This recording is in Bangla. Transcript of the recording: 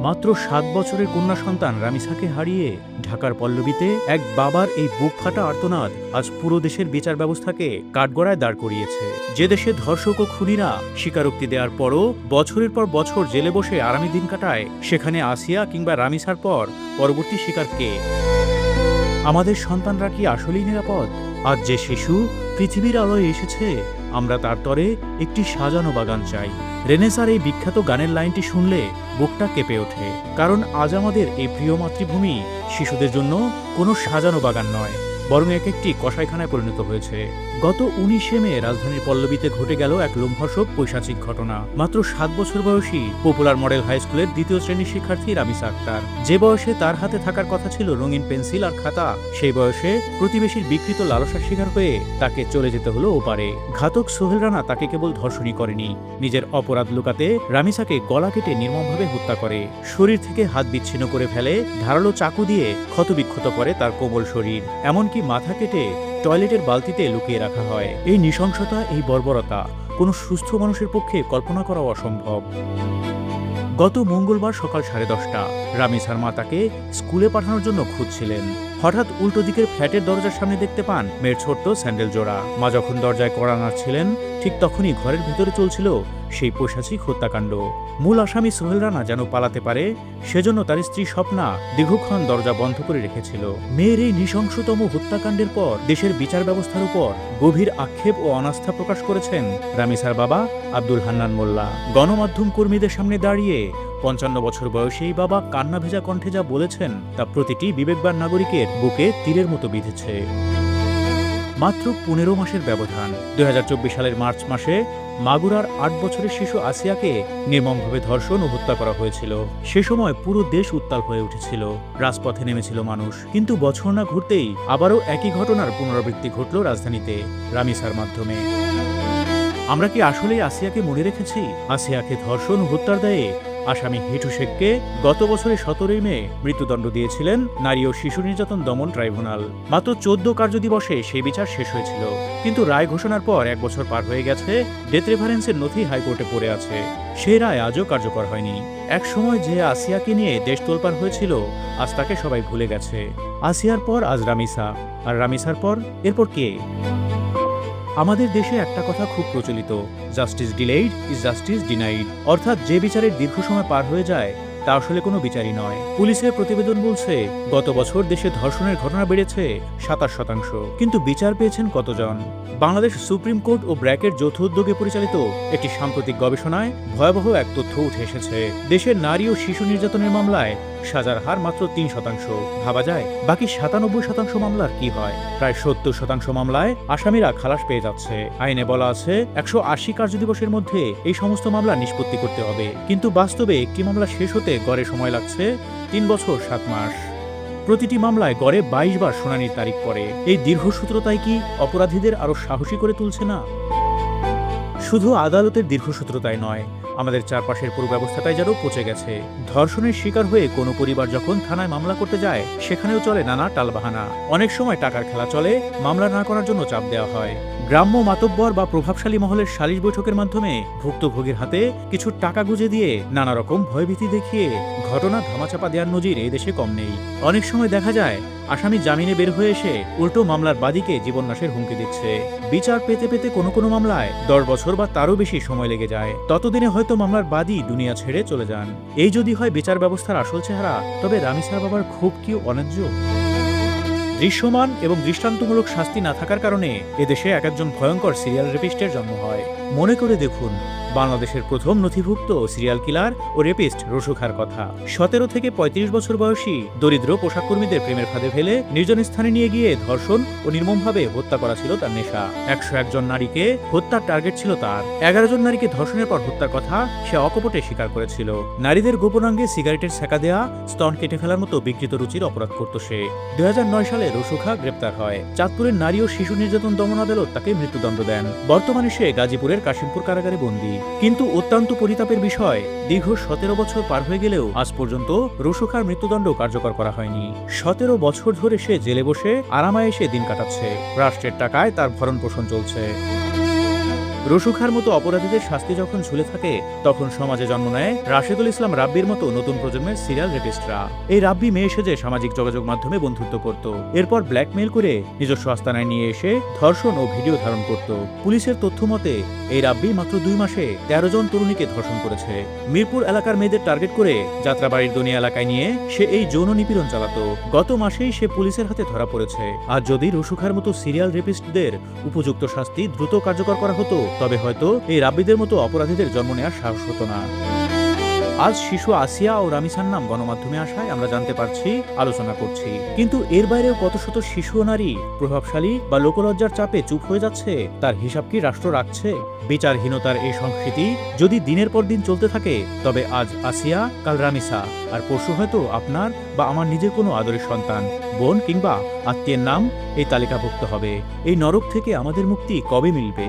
মাত্র ৭ বছরের কন্যা সন্তান রামিসাকে হারিয়ে ঢাকার পল্লবীতে এক বাবার এই বুক ফাটা আর্তনাদ আজ পুরো দেশের বিচার ব্যবস্থাকে কাঠগড়ায় দাঁড় করিয়েছে। যে দেশে ধর্ষক ও খুনিরা স্বীকারোক্তি দেওয়ার পরও বছরের পর বছর জেলে বসে আরামে দিন কাটায়, সেখানে আসিয়া কিংবা রামিসার পর পরবর্তী শিকার কে? আমাদের সন্তানরা কি আসলেই নিরাপদ? আজ যে শিশু পৃথিবীর আলোয় এসেছে, আমরা তার তরে একটি সাজানো বাগান চাই। রেনেসার এই বিখ্যাত গানের লাইনটি শুনলে বুকটা কেঁপে ওঠে, কারণ আজ আমাদের এই প্রিয় মাতৃভূমি শিশুদের জন্য কোনো সাজানো বাগান নয়, বরং এক একটি কসাইখানায় পরিণত হয়েছে। গত 19শে মে রাজধানীর পল্লবীতে ঘটে গেল এক লোমহর্ষক পৈশাচিক ঘটনা। মাত্র 7 বছর বয়সী পপুলার মডেল হাই স্কুলের 2য় শ্রেণীর শিক্ষার্থী রামিসা আক্তার, যে বয়সে তার হাতে থাকার কথা ছিল রঙিন পেন্সিল আর খাতা, সেই বয়সে প্রতিবেশীর বিকৃত লালসার শিকার হয়ে তাকে চলে যেতে হলো ওপারে। ঘাতক সোহেল রানা তাকে কেবল ধর্ষণই করেনি, নিজের অপরাধ লুকাতে রামিসাকে গলা কেটে নির্মমভাবে হত্যা করে, শরীর থেকে হাত বিচ্ছিন্ন করে ফেলে, ধারালো চাকু দিয়ে ক্ষতবিক্ষত করে তার কোমল শরীর, এমনকি মাথা কেটে টয়লেটের বালতিতে লুকিয়ে রাখা হয়। এই নৃশংসতা, এই বর্বরতা কোনো সুস্থ মানুষের পক্ষে কল্পনা করা অসম্ভব। গত মঙ্গলবার সকাল 10:30 রামিসার মা তাকে স্কুলে পাঠানোর জন্য খুঁজছিলেন। হঠাৎ উল্টো দিকের ফ্ল্যাটের দরজার সামনে দেখতে পান মেয়ের ছোট্ট স্যান্ডেল জোড়া। মা যখন দরজায় কড়া নাড়ছিলেন, ঠিক তখনই ঘরের ভিতরে চলছিল সেই পৈশাচিক হত্যাকাণ্ড। মূল আসামি সোহেল রানা যেন পালাতে পারে, সেজন্য তার স্ত্রী স্বপ্না দীর্ঘক্ষণ দরজা বন্ধ করে রেখেছিল। মেয়ের এই নৃশংসতম হত্যাকাণ্ডের পর দেশের বিচার ব্যবস্থার উপর গভীর আক্ষেপ ও অনাস্থা প্রকাশ করেছেন রামিসার বাবা আব্দুল হান্নান মোল্লা। গণমাধ্যম কর্মীদের সামনে দাঁড়িয়ে 55 বছর বয়সী এই বাবা কান্না ভেজা কণ্ঠে যা বলেছেন, তা প্রতিটি বিবেকবান নাগরিকের বুকে তীরের মতো বিঁধেছে। মাত্র 15 মাসের ব্যবধান। 2024 সালের মার্চ মাসে মাগুরার 8 বছরের শিশু আসিয়াকে নির্মমভাবে ধর্ষণ ও হত্যা করা হয়েছিল। সে সময় পুরো দেশ উত্তাল হয়ে উঠেছিল, রাজপথে নেমেছিল মানুষ। কিন্তু বছর না ঘুরতেই আবারও একই ঘটনার পুনরাবৃত্তি ঘটল রাজধানীতে, রামিসার মাধ্যমে। আমরা কি আসলেই আসিয়াকে মনে রেখেছি? আসিয়াকে ধর্ষণ ও হত্যার দায়ে আসামি হিটু শেখকে গত বছরের 17 মে মৃত্যুদণ্ড দিয়েছিলেন নারী ও শিশু নির্যাতন দমন ট্রাইব্যুনাল। মাত্র 14 কার্যদিবসে সেই বিচার শেষ হয়েছিল, কিন্তু রায় ঘোষণার পর 1 বছর পার হয়ে গেছে। ডেথ রেফারেন্সের নথি হাইকোর্টে পড়ে আছে, সেই রায় আজও কার্যকর হয়নি। এক সময় যে আসিয়াকে নিয়ে দেশ তোলপাড় হয়েছিল, আজ তাকে সবাই ভুলে গেছে। আসিয়ার পর আজ রামিসা, আর রামিসার পর এরপর কে? আমাদের দেশে একটা কথা খুব প্রচলিত, justice delayed is justice denied, অর্থাৎ যে বিচারের দীর্ঘ সময় পার হয়ে যায় তা আসলে কোনো বিচারই নয়। পুলিশের প্রতিবেদন বলছে, গত বছর দেশে ধর্ষণের ঘটনা বেড়েছে 27%, কিন্তু বিচার পেয়েছেন কতজন? বাংলাদেশ সুপ্রিম কোর্ট ও ব্র্যাকের যৌথ উদ্যোগে পরিচালিত একটি সাম্প্রতিক গবেষণায় ভয়াবহ এক তথ্য উঠে এসেছে। দেশের নারী ও শিশু নির্যাতনের মামলায় সাজার হার মাত্র 3%। ভাবা যায় বাকি 97% মামলার কি হয়? প্রায় 70% মামলায় আসামিরা খালাস পেয়ে যাচ্ছে। আইনে বলা আছে 180 কার্যদিবসের মধ্যে এই সমস্ত মামলা নিষ্পত্তি করতে হবে, কিন্তু বাস্তবে একটি মামলা শেষ হতে গড়ে সময় লাগছে 3 বছর 7 মাস। প্রতিটি মামলায় গড়ে 22 বার শুনানির তারিখ পড়ে। এই দীর্ঘসূত্রতাই কি অপরাধীদের আরো সাহসী করে তুলছে না? শুধু আদালতের দীর্ঘসূত্রতাই নয়, আমাদের চারপাশের পুরো ব্যবস্থাটাই যেন পচে গেছে। ধর্ষণের শিকার হয়ে কোনো পরিবার যখন থানায় মামলা করতে যায়, সেখানেও চলে নানা টালবাহানা। অনেক সময় টাকার খেলা চলে, মামলা না করার জন্য চাপ দেওয়া হয়। গ্রাম্য মাতব্বর বা প্রভাবশালী মহলের সালিশ বৈঠকের মাধ্যমে ভুক্তভোগীর হাতে কিছু টাকা গুঁজে দিয়ে নানা রকম ভয়ভীতি দেখিয়ে ঘটনা ধামাচাপা দেওয়ার নজির এই দেশে কম নেই। অনেক সময় দেখা যায় আসামি জামিনে বের হয়ে এসে উল্টো মামলার বাদীকে জীবননাশের হুমকি দিচ্ছে। বিচার পেতে পেতে কোনো কোনো মামলায় 10 বছর বা তারও বেশি সময় লেগে যায়। ততদিনে হয়তো মামলার বাদী দুনিয়া ছেড়ে চলে যান। এই যদি হয় বিচার ব্যবস্থার আসল চেহারা, তবে রামিসার বাবার খুব কি অন্যায্য? দৃশ্যমান এবং দৃষ্টান্তমূলক শাস্তি না থাকার কারণে এদেশে এক একজন ভয়ঙ্কর সিরিয়াল রেপিস্টের জন্ম হয়। মনে করে দেখুন, বাংলাদেশের প্রথম নথিভুক্ত সিরিয়াল কিলার ও রেপিস্ট রসুখার কথা। 17 থেকে 35 বছর বয়সী দরিদ্র পোশাক কর্মীদের প্রেমের ফাঁদে ফেলে নির্জন স্থানে নিয়ে গিয়ে ধর্ষণ ও নির্মমভাবে হত্যা করা ছিল তার নেশা। 101 জন নারীকে হত্যার টার্গেট ছিল তার। 11 জন নারীকে ধর্ষণের পর হত্যার কথা সে অকপটে স্বীকার করেছিল। নারীদের গোপনাঙ্গে সিগারেটের সেকা দেয়া, স্তন কেটে ফেলার মতো বিকৃত রুচির অপরাধ করত সে। 2009 সালে রসুখা গ্রেপ্তার হয়। চাঁদপুরের নারী ও শিশু নির্যাতন দমন আদালত তাকে মৃত্যুদণ্ড দেন। বর্তমানে সে গাজীপুরের কাশিমপুর কারাগারে বন্দী। কিন্তু অত্যন্ত পরিতাপের বিষয়, দীর্ঘ 17 বছর পার হয়ে গেলেও আজ পর্যন্ত রসুখার মৃত্যুদণ্ড কার্যকর করা হয়নি। 17 বছর ধরে সে জেলে বসে আরামায়েশে দিন কাটাচ্ছে। রাষ্ট্রের টাকায় তার ভরণ পোষণ চলছে। রসুখার মতো অপরাধীদের শাস্তি যখন ঝুলে থাকে, তখন সমাজে জন্ম নেয় রাশেদুল ইসলাম রাব্বির মতো নতুন প্রজন্মের সিরিয়াল রেপিস্টরা। এই রাব্বি মেয়ে সেজে সামাজিক যোগাযোগ মাধ্যমে বন্ধুত্ব করত, এরপর ব্ল্যাকমেইল করে নিজস্ব আস্তানায় নিয়ে এসে ধর্ষণ ও ভিডিও ধারণ করত। পুলিশের তথ্য মতে এই রাব্বি মাত্র 2 মাসে 13 জন তরুণীকে ধর্ষণ করেছে। মিরপুর এলাকার মেয়েদের টার্গেট করে যাত্রাবাড়ির দুনিয়া এলাকায় নিয়ে সে এই যৌন নিপীড়ন চালাতো। গত মাসেই সে পুলিশের হাতে ধরা পড়েছে। আর যদি রসুখার মতো সিরিয়াল রেপিস্টদের উপযুক্ত শাস্তি দ্রুত কার্যকর করা হতো, তবে হয়তো এই রাব্বিদের মতো অপরাধীদের জন্ম নেওয়ার সাহস হতো না। আজ শিশু আসিয়া ও রামিসার নাম গণমাধ্যমে আসায় আমরা জানতে পারছি, আলোচনা করছি, কিন্তু এর বাইরেও কত শত শিশু ও নারী প্রভাবশালী বা লোকলজ্জার চাপে চুপ হয়ে যাচ্ছে, তার হিসাব কি রাষ্ট্র রাখছে? বিচারহীনতার এই সংস্কৃতি যদি দিনের পর দিন চলতে থাকে, তবে আজ আসিয়া, কাল রামিসা, আর পরশু হয়তো আপনার বা আমার নিজের কোনো আদরের সন্তান, বোন কিংবা আত্মীয়ের নাম এই তালিকাভুক্ত হবে। এই নরক থেকে আমাদের মুক্তি কবে মিলবে?